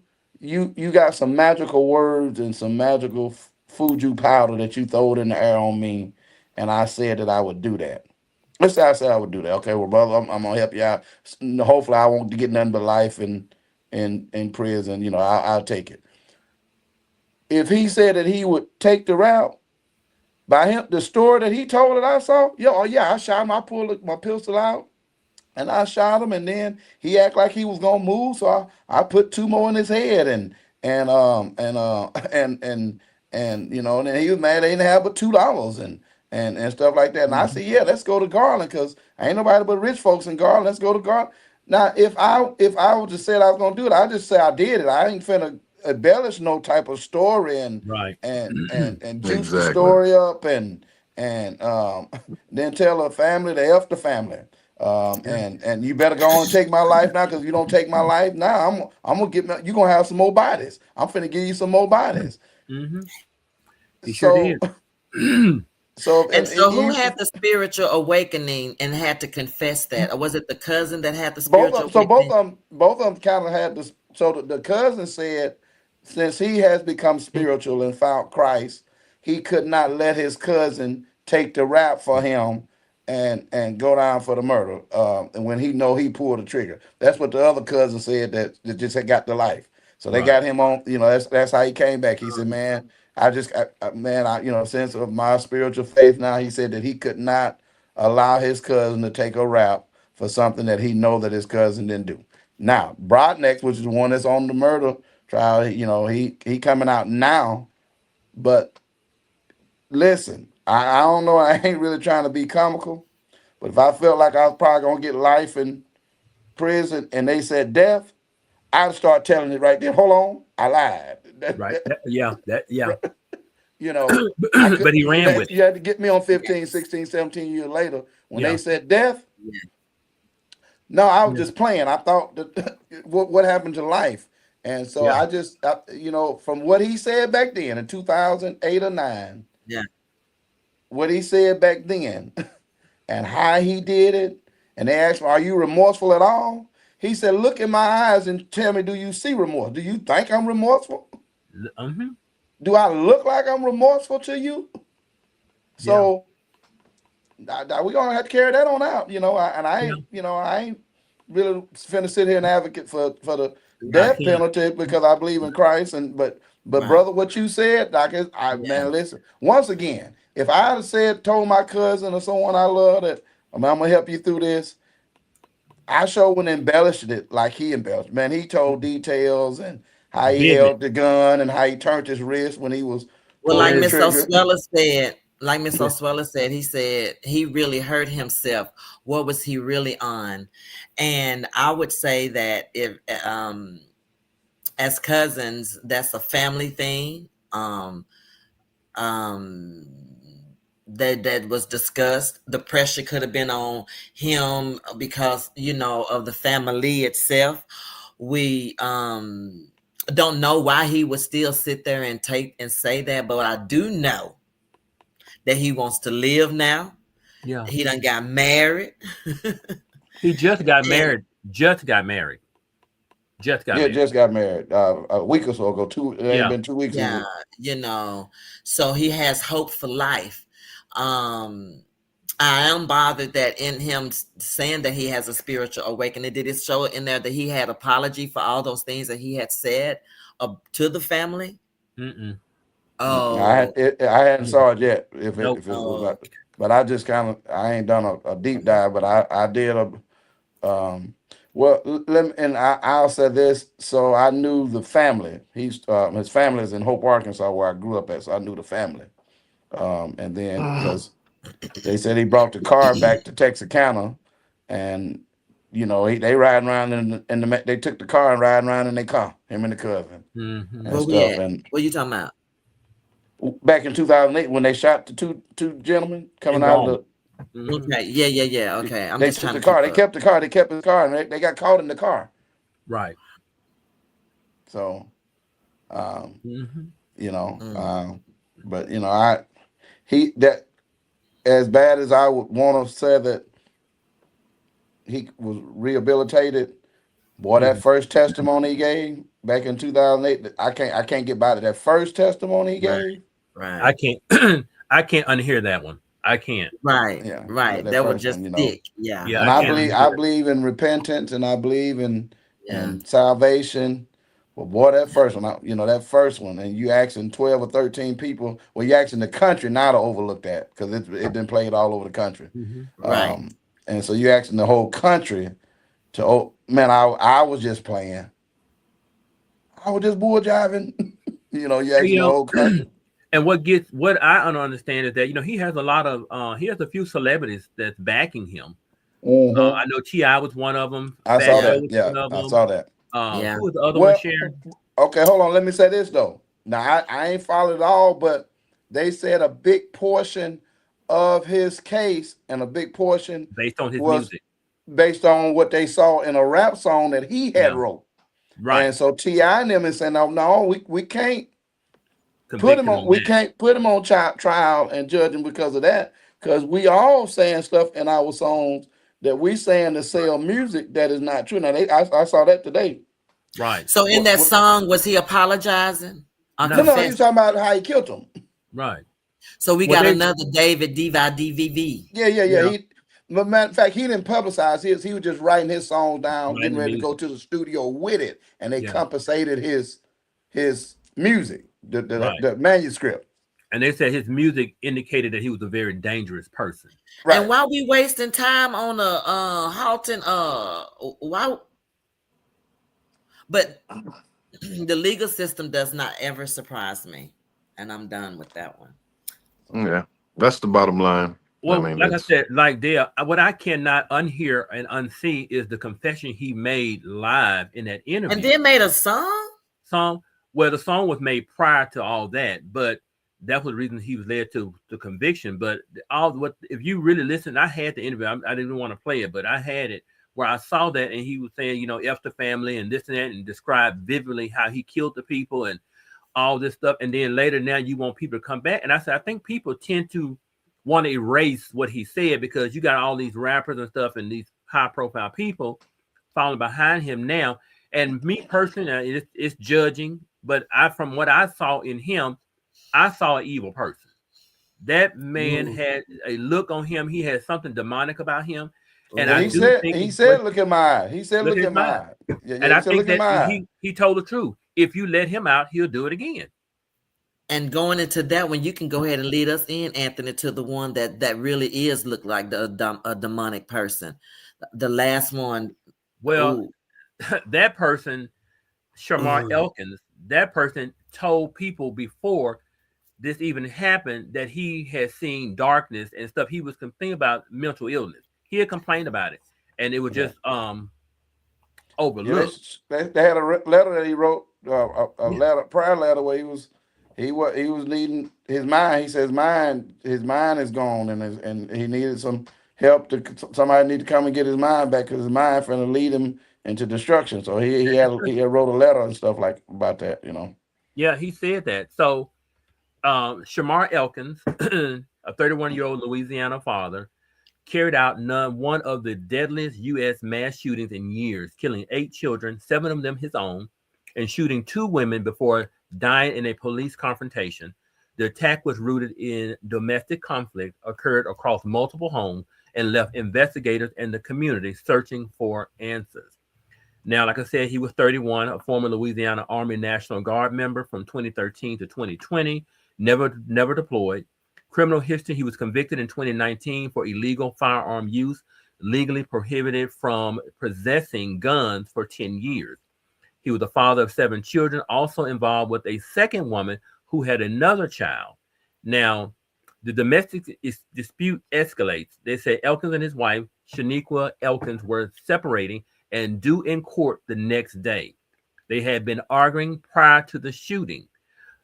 got some magical words and some magical fuju powder that you throwed in the air on me, and I said that I would do that. Let's say I said I would do that. Okay, well, brother, I'm gonna help you out. Hopefully, I won't get nothing but life in prison. I'll take it. If he said that he would take the route, by him, the story that he told that I saw, I shot him. I pulled my pistol out and I shot him, and then he acted like he was gonna move, so I put two more in his head, and then he was mad they didn't have but $2 and stuff like that. And I said, let's go to Garland, because ain't nobody but rich folks in Garland. Let's go to Garland. Now, if I was just said I was gonna do it, I just say I did it. I ain't finna embellish no type of story and juice the story up and then tell the family to F the family. And you better go on and take my life now, because if you don't take my life now, I'm gonna get you gonna have some more bodies. I'm finna give you some more bodies. Sure did. So who had the spiritual awakening and had to confess that, or was it the cousin that had the spiritual awakening? Both of them kind of had this. So the cousin said, since he has become spiritual and found Christ, he could not let his cousin take the rap for him and go down for the murder. And when he pulled the trigger. That's what the other cousin said that just had got the life. So they got him on. That's how he came back. He said, "Man, sense of my spiritual faith." Now he said that he could not allow his cousin to take a rap for something that he know that his cousin didn't do. Now Broadnax, which is the one that's on the murder trial, he coming out now, but listen. I don't know. I ain't really trying to be comical, but if I felt like I was probably gonna get life in prison and they said death, I'd start telling it right there. Hold on, I lied. Right. Yeah. You know, But he ran with it. you had to get me on 15, 16, 17 years later when they said death. Yeah. No, I was just playing. I thought that what happened to life, and so Yeah. you know, from what he said back then in 2008 or 9, Yeah. what he said back then, and how he did it, and they asked him, "Are you remorseful at all?" He said, "Look in my eyes and tell me, do you see remorse? Do you think I'm remorseful? Mm-hmm. Do I look like I'm remorseful to you?" So we're gonna have to carry that on out, you know. I ain't really finna sit here and advocate for the Right. death penalty because I believe in Christ. But Right. brother, what you said, Yeah. man, listen. Once again, if I had told my cousin or someone I love that I'm gonna help you through this, I sure wouldn't embellish it like he embellished. Man, he told details and how he Vivid. held the gun and how he turned his wrist when he was Well, pulling like the Miss trigger. Oswella said, he said he really hurt himself. What was he really on? And I would say that if as cousins, that's a family thing. That was discussed. The pressure could have been on him because, you know, of the family itself. We don't know why he would still sit there and take and say that, but I do know that he wants to live now. Yeah. He done got married. He just got married. Just got married. Just got married a week or so ago. It ain't been 2 weeks. Yeah, you know, so he has hope for life. I am bothered that in him saying that he has a spiritual awakening, did it show in there that he had apology for all those things that he had said to the family? Mm-mm. Oh, I hadn't saw it yet. If it was, but I just I ain't done a deep dive, but I did well, I'll say this. So I knew the family. His family is in Hope, Arkansas, where I grew up at. So I knew the family. And then because they said he brought the car back to Texarkana, and you know they riding around they took the car and riding around in their car, him and the cousin Mm-hmm. and stuff. And what are you talking about? Back in 2008 when they shot the two gentlemen coming out of the. Okay, yeah. Okay, They took the car. They kept the car. They kept his car, and they got caught in the car. Right. So, Mm-hmm. you know, but you know, that as bad as I would want to say that he was rehabilitated. Boy, that first testimony he gave back in 2008, I can't get by to that first testimony he gave. Right. I can't I can't unhear that one. I can't. Right. Yeah, Right. That would just stick. Yeah. Yeah, And I I believe in repentance, and I believe in Yeah. salvation. Well, boy, that first one, that first one, and you asking 12 or 13 people. Well, you asking the country now to overlook that because it been played all over the country. Mm-hmm. Right. And so you asking the whole country to, man, I was just playing. I was just bull jiving. You asking the whole country. And what I don't understand is that he has a lot of he has a few celebrities that's backing him. Mm-hmm. I know T.I. was one of them. I saw that. Yeah, I saw that. Who was the other one, Sharon? Okay, hold on. Let me say this though. Now I ain't followed it all, but they said a big portion of his case and a big portion based on his music, based on what they saw in a rap song that he had wrote. Right. And so T.I. and them is saying, no, we can't put him on. We can't put him on trial and judge him because of that. Because we all saying stuff in our songs that we saying to sell music that is not true. Now I saw that today. Right. So in that song, was he apologizing? No, he was talking about how he killed him. Right. So we got another David DVV. Yeah. But matter of fact, he didn't publicize his. He was just writing his songs down, getting ready to go to the studio with it, and they compensated his music, the manuscript. And they said his music indicated that he was a very dangerous person. Right. And while we wasting time on halting, why? But the legal system does not ever surprise me, and I'm done with that one. Yeah, that's the bottom line. Well, I said, what I cannot unhear and unsee is the confession he made live in that interview. And then made a song? Well, the song was made prior to all that, but that was the reason he was led to the conviction. But if you really listen, I had the interview. I didn't want to play it, but I had it where I saw that, and he was saying, you know, F the family and this and that, and described vividly how he killed the people and all this stuff. And then later, now you want people to come back. And I said, I think people tend to want to erase what he said because you got all these rappers and stuff and these high profile people following behind him now. And me personally, it's judging, but from what I saw in him, I saw an evil person. That man had a look on him. He had something demonic about him. And he said, look at my eye. He said, look at my eye. Yeah, and I think that he told the truth. If you let him out, he'll do it again. And going into that one, you can go ahead and lead us in, Anthony, to the one that really is look like a demonic person. The last one. Well, that person, Shamar Elkins, that person told people before this even happened that he had seen darkness and stuff. He was complaining about mental illness. He had complained about it, and it was just overlooked. They had a letter that he wrote, prior letter where he was needing his mind. He says his mind is gone, and he needed some help somebody need to come and get his mind back because his mind finna lead him into destruction. So he wrote a letter and stuff like about that, you know. Yeah, he said that. So Shamar Elkins, a 31-year-old Louisiana father, carried out one of the deadliest U.S. mass shootings in years, killing 8 children, 7 of them his own, and shooting 2 women before dying in a police confrontation. The attack was rooted in domestic conflict, occurred across multiple homes, and left investigators and the community searching for answers. Now, like I said, he was 31, a former Louisiana Army National Guard member from 2013 to 2020, never deployed. Criminal history, he was convicted in 2019 for illegal firearm use, legally prohibited from possessing guns for 10 years. He was the father of 7 children, also involved with a second woman who had another child. Now, the domestic dispute escalates. They say Elkins and his wife, Shaniqua Elkins, were separating and due in court the next day. They had been arguing prior to the shooting.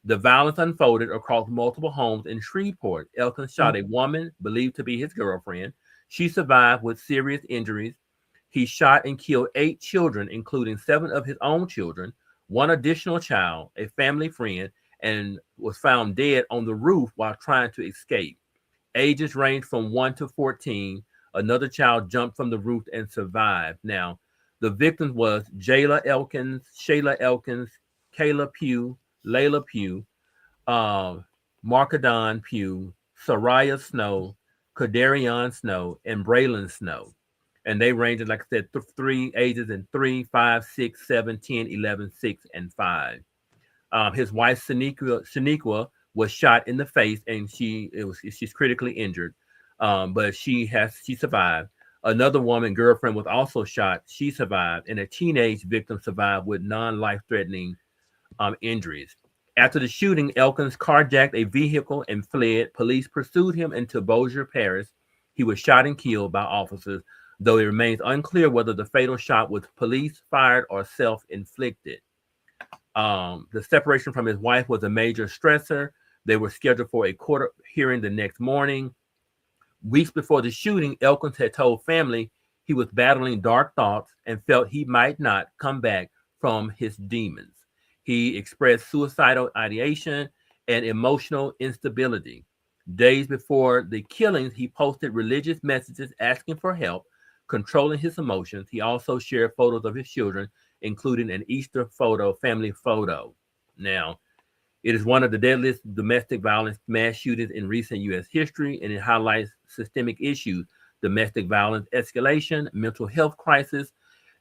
The violence unfolded across multiple homes in Shreveport. Elkins shot a woman believed to be his girlfriend. She survived with serious injuries. He shot and killed 8 children, including 7 of his own children, 1 additional child, a family friend, and was found dead on the roof while trying to escape. Ages ranged from 1 to 14. Another child jumped from the roof and survived. Now, the victims was Jayla Elkins, Shayla Elkins, Kayla Pugh, Layla Pugh, Markadon Pugh, Soraya Snow, Kadarion Snow, and Braylon Snow. And they ranged, like I said, 3 ages in 3, 5, 6, 7, 10, 11, 6, and 5. His wife, Shaniqua, was shot in the face, and she's critically injured, but she survived. Another woman, girlfriend, was also shot. She survived, and a teenage victim survived with non-life-threatening injuries. After the shooting, Elkins carjacked a vehicle and fled. Police pursued him into Bossier Parish. He was shot and killed by officers, though it remains unclear whether the fatal shot was police-fired or self-inflicted. The separation from his wife was a major stressor. They were scheduled for a court hearing the next morning. Weeks before the shooting, Elkins had told family he was battling dark thoughts and felt he might not come back from his demons. He expressed suicidal ideation and emotional instability. Days before the killings, he posted religious messages asking for help, controlling his emotions. He also shared photos of his children, including an Easter family photo. Now, it is one of the deadliest domestic violence mass shootings in recent U.S. history, and it highlights systemic issues: domestic violence escalation, mental health crisis,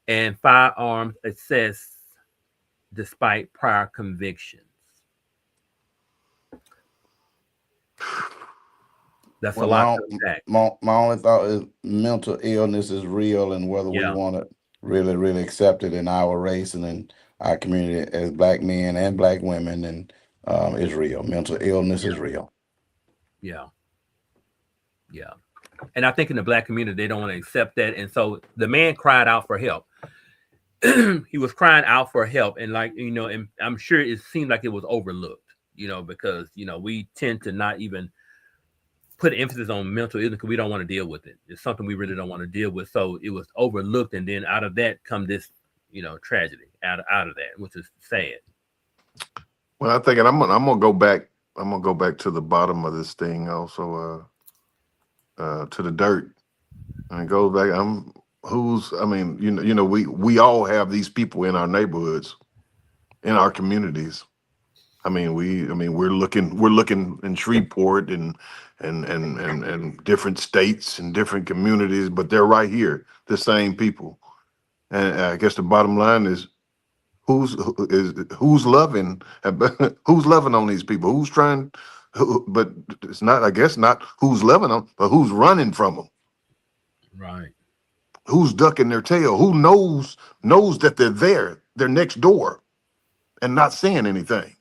and firearms access despite prior convictions. That's a lot. My only thought is mental illness is real, and whether we want to really, really accept it in our race and in our community as Black men and Black women, and is real. Mental illness is real. Yeah. And I think in the Black community, they don't want to accept that. And so the man cried out for help. he was crying out for help, and like and I'm sure it seemed like it was overlooked, because we tend to not even put emphasis on mental illness because we don't want to deal with it. It's something we really don't want to deal with. So it was overlooked, and then out of that come this, tragedy out of that, which is sad. Well, I think, and I'm gonna go back. I'm gonna go back to the bottom of this thing also, to the dirt, and it goes back. We all have these people in our neighborhoods, in our communities. We're looking in Shreveport and different states and different communities, but they're right here, the same people. And I guess the bottom line is who's loving who's loving on these people, but it's not, I guess, not who's loving them, but who's running from them. Right. Who's ducking their tail? Who knows that they're there, they're next door, and not saying anything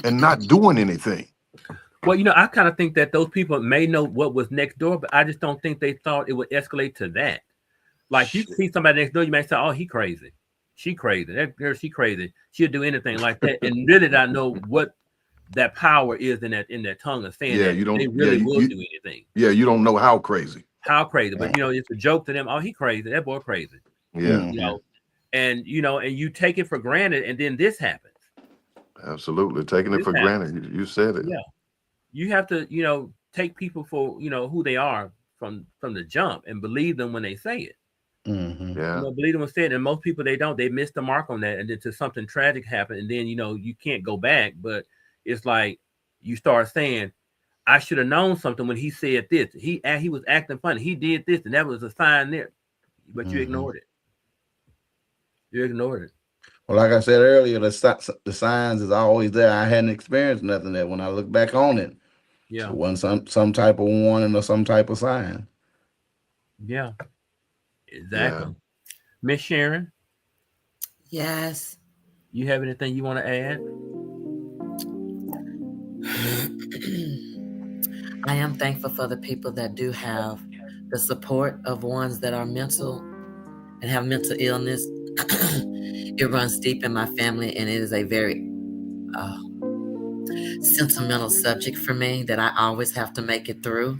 and not doing anything. Well, I kind of think that those people may know what was next door, but I just don't think they thought it would escalate to that. Like, you see somebody next door, you may say, "Oh, he crazy. She crazy. That girl, she crazy. She'll do anything like that." And really not know what that power is in that tongue of saying that they really will do anything. Yeah, you don't know how crazy. How crazy. But it's a joke to them. "Oh, he crazy. That boy crazy." Yeah. And you take it for granted, and then this happens. Absolutely. Taking it for granted. You said it. Yeah. You have to, take people for, who they are from the jump and believe them when they say it. Mm-hmm. Yeah. Believe them when they say it. And most people, they don't. They miss the mark on that. And then to something tragic happen. And then, you can't go back. But it's like you start saying, "I should have known something when he said this. He was acting funny. He did this. And that was a sign there." But you ignored it. You ignored it. Well, like I said earlier, the signs is always there. I hadn't experienced nothing that when I look back on it, it wasn't some type of warning or some type of sign. Yeah, exactly. Miss Sharon? Yes. You have anything you want to add? I am thankful for the people that do have the support of ones that are mental and have mental illness. It runs deep in my family, and it is a very sentimental subject for me that I always have to make it through.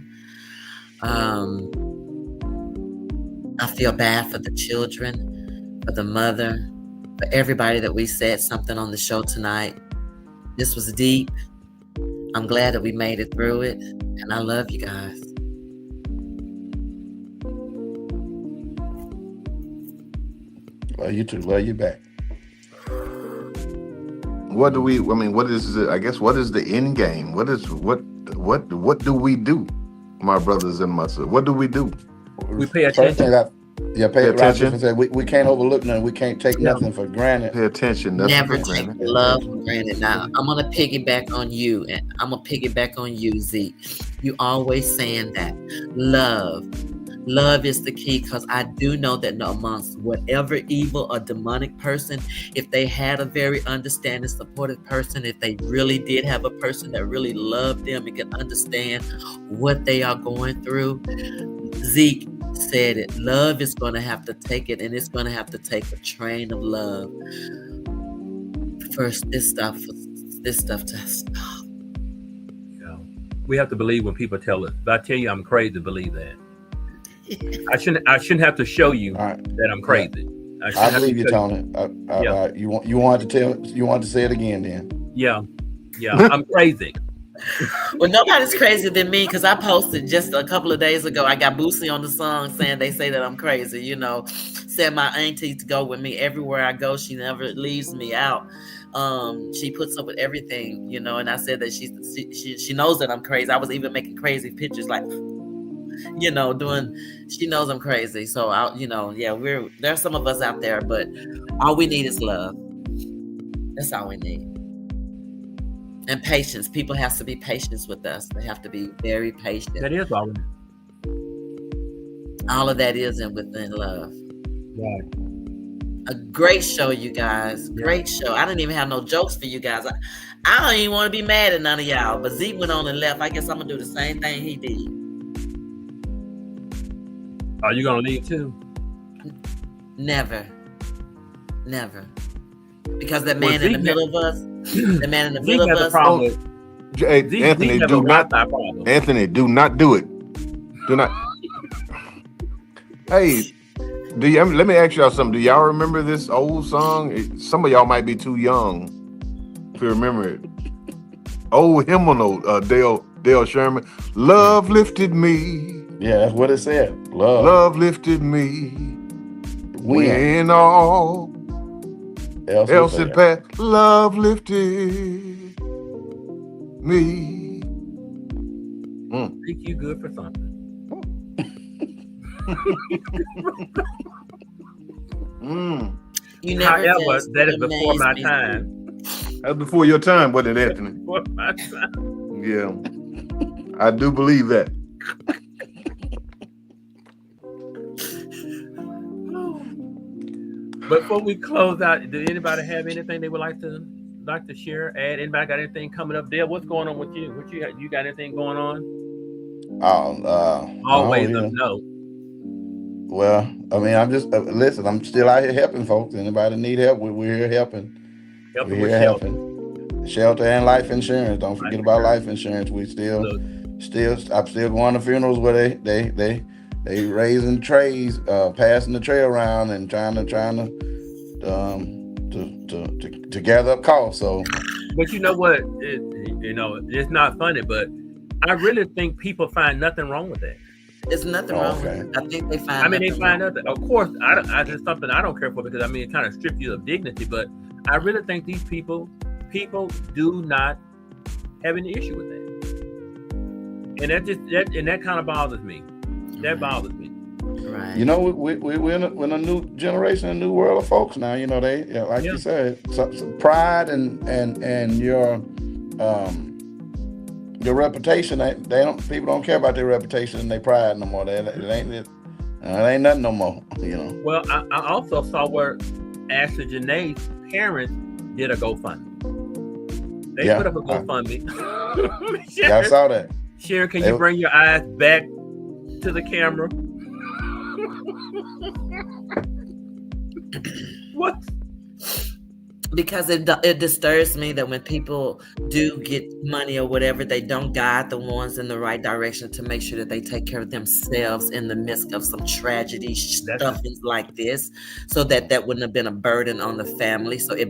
I feel bad for the children, for the mother, for everybody that we said something on the show tonight. This was deep. I'm glad that we made it through it, and I love you guys. Love you too. Love you back. What is it? I guess, what is the end game? What do we do, my brothers and my sisters? What do we do? We pay attention. Pay attention. We can't overlook nothing. We can't take nothing for granted. Pay attention. Never take love for granted. Now, I'm going to piggyback on you, and I'm going to piggyback on you, Zeke. You always saying that love is the key, because I do know that amongst whatever evil or demonic person, if they had a very understanding, supportive person, if they really did have a person that really loved them and could understand what they are going through, Zeke said it. Love is going to have to take it, and it's going to have to take a train of love for this stuff to stop. Yeah. We have to believe when people tell us. If I tell you I'm crazy, believe that. I shouldn't have to show you that I'm crazy. I believe you, Tony. You wanted to say it again then. Yeah, I'm crazy. Well, nobody's crazier than me, because I posted just a couple of days ago. I got Boosie on the song saying they say that I'm crazy. Said my auntie to go with me everywhere I go. She never leaves me out. She puts up with everything, and I said that she knows that I'm crazy. I was even making crazy pictures, like, she knows I'm crazy. So there's some of us out there, but all we need is love. That's all we need. And patience. People have to be patient with us. They have to be very patient. That is all. All of that is within love. Right. A great show, you guys. Great show. I didn't even have no jokes for you guys. I don't even want to be mad at none of y'all. But Zeke went on and left. I guess I'm gonna do the same thing he did. Are you gonna leave too? Never. Never. Because that Well, man in the Zeke middle of us, the man in the Zeke middle of has a us. problem with Hey, Zeke Anthony, has a do not, Wi-Fi problem. Anthony, do not do it. Do not. Hey, let me ask y'all something. Do y'all remember this old song? Some of y'all might be too young to remember it. Old hymnal, Dale Sherman. Love lifted me. Yeah, that's what it said. Love. Love lifted me. When all else had passed, love lifted me. Think you good for something. You never However, just that is before my amaze me. time. That's before your time, wasn't it, Anthony? Before my time. Yeah, I do believe that. Before we close out, do anybody have anything they would like to share? Add? Anybody got anything coming up there? What's going on with you? What you got anything going on? Always no. Well, I mean, I'm just listen. I'm still out here helping folks. Anybody need help? We're here helping. Helping We're with here shelter. helping. Shelter and life insurance. Don't forget about life insurance. We I'm still going to funerals where they raising trays, passing the tray around and trying to gather up costs. So, but you know what? It's not funny, but I really think people find nothing wrong with that. There's nothing wrong with it. I think they find. I mean, they find nothing. Of course, I just something I don't care for because I mean it kind of strips you of dignity. But I really think these people do not have any issue with that, and that kind of bothers me. That bothers me. Right. You know, we're in a new generation, a new world of folks now. You know, like you said, some pride and your reputation. People don't care about their reputation and their pride no more. It ain't nothing no more. You know. Well, I also saw where Ashley Janae's parents did a GoFundMe. They put up a GoFundMe. Yeah, I saw that. Sharon, can you bring your eyes back to the camera? What? Because it disturbs me that when people do get money or whatever, they don't guide the ones in the right direction to make sure that they take care of themselves in the midst of some tragedy stuff like this, so that wouldn't have been a burden on the family. So it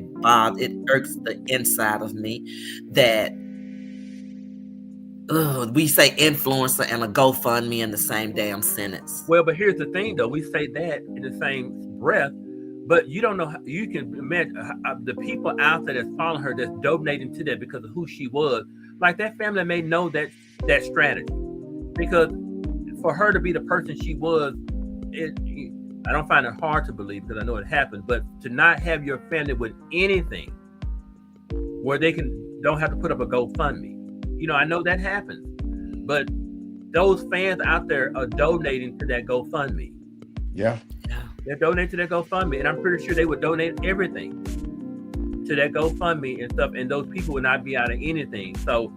irks the inside of me that we say influencer and a GoFundMe in the same damn sentence. Well, but here's the thing, though. We say that in the same breath, but you don't know how, you can imagine the people out there that's following her, that's donating to that because of who she was. Like that family may know that strategy, because for her to be the person she was, I don't find it hard to believe because I know it happened. But to not have your family with anything where they don't have to put up a GoFundMe. I know that happens, but those fans out there are donating to that GoFundMe. Yeah. They're donating to that GoFundMe, and I'm pretty sure they would donate everything to that GoFundMe and stuff, and those people would not be out of anything. So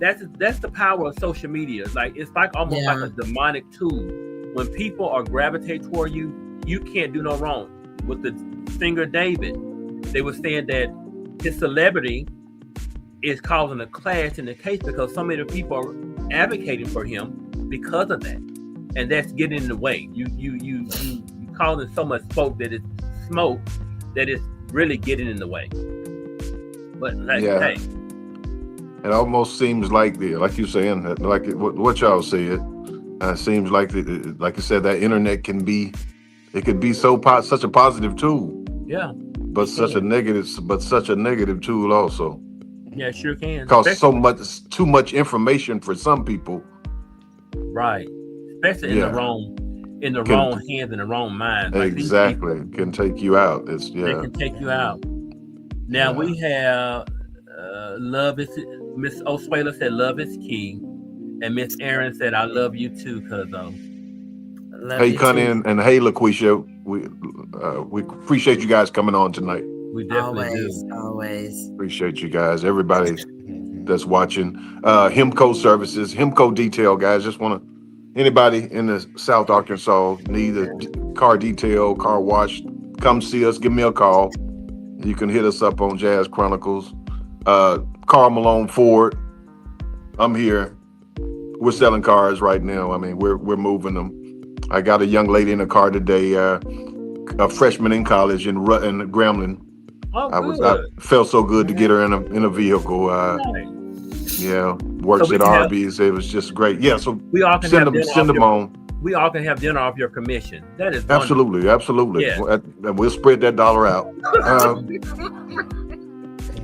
that's the power of social media. It's like almost like a demonic tool. When people are gravitate toward you, you can't do no wrong. With the singer David, they were saying that his celebrity is causing a clash in the case because so many people are advocating for him because of that, and that's getting in the way. You causing so much smoke that it's really getting in the way. But hey, it almost seems like like you're saying, like what y'all said. Seems like like you said, that internet could be such a positive tool. Yeah, but such a negative tool also. Yeah, sure can. Cause too much information for some people. Right. Especially in the wrong hands and the wrrong minds. Like exactly. Can take you out. They can take you out. Now we have love is Miss Oswela said love is key. And Miss Aaron said, I love you too, cuzzo. Hey, Connie and hey, LaQuisha. We appreciate you guys coming on tonight. We definitely do. Always. Appreciate you guys. Everybody that's watching. Himco Services, Himco Detail, guys. Just want to, anybody in the South Arkansas need a car detail, car wash, come see us. Give me a call. You can hit us up on Jazz Chronicles. Carl Malone Ford. I'm here. We're selling cars right now. I mean, we're moving them. I got a young lady in a car today, a freshman in college in Grambling. I felt so good to get her in a vehicle. Yeah, works at Arby's. It was just great. Yeah, so we all can send them on. We all can have dinner off your commission. That is absolutely. Yeah. And we'll spread that dollar out.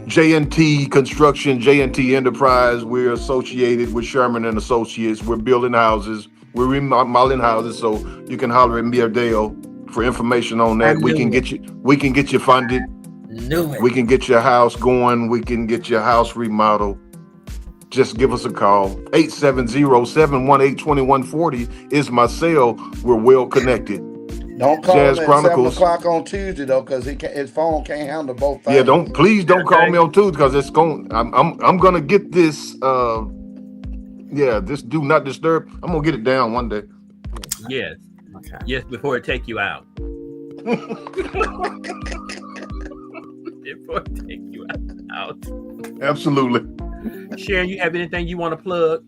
J&T Construction, J&T Enterprise. We're associated with Sherman and Associates. We're building houses. We're remodeling houses. So you can holler at me or Dale for information on that. We can get you funded. We can get your house going. We can get your house remodeled. Just give us a call. 870-718-2140 is my cell. We're well connected. Don't call Jazz him at Chronicles. 7 o'clock on Tuesday though, because his phone can't handle both things. Yeah, please don't call me on Tuesday because it's going. I'm gonna get this. This do not disturb. I'm gonna get it down one day. Yes. Okay. Yes, before it take you out. Before it take you out. Absolutely. Sharon, you have anything you want to plug?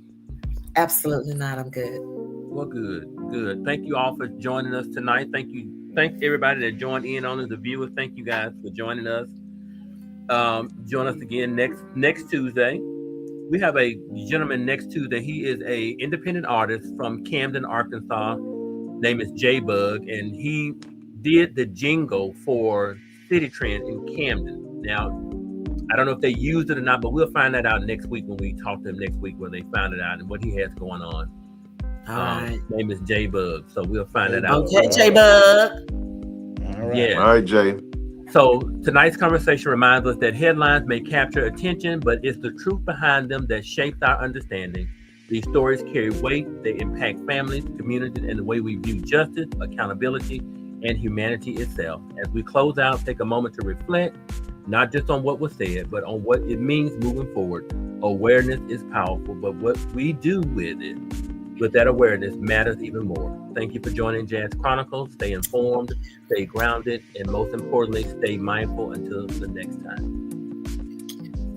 Absolutely not. I'm good. Well, good. Thank you all for joining us tonight. Thank everybody that joined in on us, the viewers. Thank you guys for joining us. Join us again next Tuesday. We have a gentleman next Tuesday. He is a independent artist from Camden, Arkansas. Name is J-Bug, and he did the jingle for City Trend in Camden. Now, I don't know if they used it or not, but we'll find that out next week when we talk to him next week when they find it out and what he has going on. All right. His name is J-Bug, so we'll find it out. Okay, J-Bug. All right. Yeah. All right, Jay. So tonight's conversation reminds us that headlines may capture attention, but it's the truth behind them that shapes our understanding. These stories carry weight. They impact families, communities, and the way we view justice, accountability, and humanity itself. As we close out, take a moment to reflect, not just on what was said, but on what it means moving forward. Awareness is powerful, but what we do with it, with that awareness, matters even more. Thank you for joining Jazz Chronicles. Stay informed, stay grounded, and most importantly, stay mindful until the next time.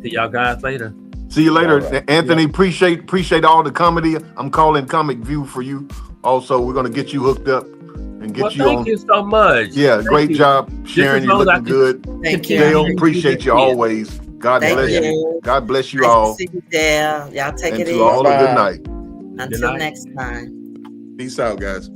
See y'all guys later. See you later, Right. Anthony. Appreciate all the comedy. I'm calling Comic View for you. Also, we're gonna get you hooked up and get you on. Thank you so much. Yeah, great job, Sharon. You're looking good. Thank you. Dale, appreciate you always. God Thank bless you. you. God bless you Nice all. to see you, Dale. Y'all take And it to easy. all a good Bye. night. Until Good night. next time. Peace out, guys.